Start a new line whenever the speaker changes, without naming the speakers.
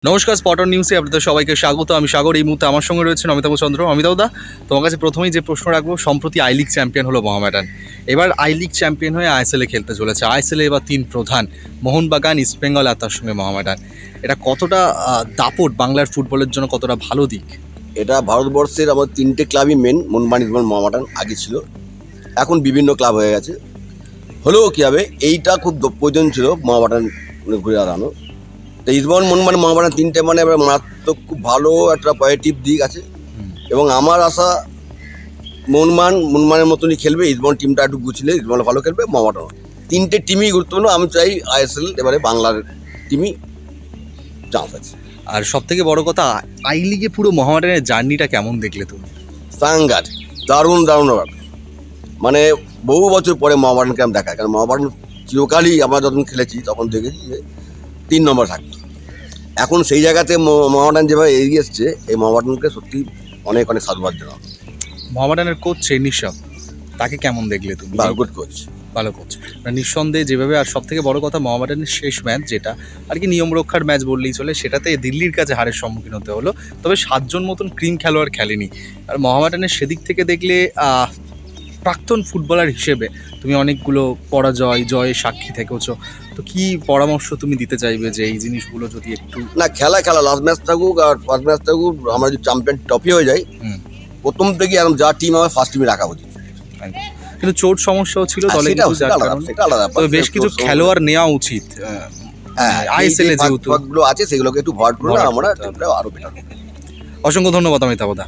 নমস্কার, স্পটন নিউজে আপনাদের সবাইকে স্বাগত। আমি সাগর। এই মুহূর্তে আমার সঙ্গে রয়েছেন অমিতাভ চন্দ্র। অমিতাভদা, তোমার কাছে প্রথমেই যে প্রশ্ন রাখবো, সম্প্রতি আই লিগ চ্যাম্পিয়ন হলো মোহামেডান। এবার আই লিগ চ্যাম্পিয়ন হয়ে আইএসএলে খেলতে চলেছে। আইএসএলে এবার তিন প্রধান, মোহনবাগান, ইস্টবেঙ্গল আর তার সঙ্গে মোহামেডান। এটা কতটা দাপট বাংলার ফুটবলের জন্য, কতটা ভালো দিক?
এটা ভারতবর্ষের আমার তিনটে ক্লাবই মেন, মোহনবাগান, ইস্টবেঙ্গল, মোহামেডান আগে ছিল, এখন বিভিন্ন ক্লাব হয়ে গেছে। হলেও কী হবে, এইটা খুব প্রয়োজন ছিল মোহামেডান ঘুরে দাঁড়ানো। তো ইস্টবেঙ্গল, মোহনবাগান, মোহামেডান তিনটে মানে এবার মারাত্মক খুব ভালো একটা পজিটিভ দিক আছে। এবং আমার আশা মোহনবাগানের মতনই খেলবে, ইস্টবেঙ্গল টিমটা একটু গুছলে ইস্টবেঙ্গল ভালো খেলবে, মোহামেডান। তিনটে টিমই গুরুত্বপূর্ণ। আমি চাই আইএসএল এবারে বাংলার টিমই চান্স আছে।
আর সব থেকে বড় কথা, আই লিগে পুরো মোহামেডানের জার্নিটা কেমন দেখলে তুমি?
সাংঘাত দারুণ দারুণ ব্যাপার। মানে বহু বছর পরে মোহামেডানকে আমি দেখা, কারণ মোহামেডান চিরকালই আমরা যখন খেলেছি তখন দেখেছি যে 3 নম্বর থাকতো। এখন সেই জায়গাতে মোহামেডান যেভাবে এগিয়ে এসছে, এই মোহামেডানকে সত্যি অনেক অনেক সাধুবাদ জানাবো।
মোহামেডানের কোচ নিশাব, তাকে কেমন দেখলে তুমি?
ভালো গুড কোচ,
ভালো কোচ নিঃসন্দেহে যেভাবে। আর সব থেকে বড় কথা, মোহামেডানের শেষ ম্যাচ, যেটা আর কি নিয়ম রক্ষার ম্যাচ বললেই চলে, সেটাতে দিল্লির কাছে হারের সম্মুখীন হতে হলো। তবে 7 জন মতন ক্রিম খেলোয়াড় খেলেনি। আর মোহামেডানের সেদিক থেকে দেখলে প্রাক্তন ফুটবলার হিসেবে তুমি অনেকগুলো পরাজয় জয়ের সাক্ষী থেকেছো। তো কি পরামর্শ তুমি দিতে চাইবে যে এই জিনিসগুলো যদি একটু
না খেলা লাস্ট ম্যাচ থাকুক আর ফার্স্ট ম্যাচ থাকুক, আমরা যদি চ্যাম্পিয়ন ট্রফি হয়ে যাই, প্রথম থেকে এখন যা টিম আমার ফার্স্ট টিমে রাখা উচিত।
কিন্তু চোট সমস্যাও ছিল দলে,
সেটা আলাদা।
তবে বেশ কিছু খেলোয়াড় নেওয়া উচিত। আইএসএল এ যেহেতু
আছে, সেগুলোকে একটু ভয়েড করলে আমরা আরো বেটার।
অসংখ্য ধন্যবাদ অমিতাভদা।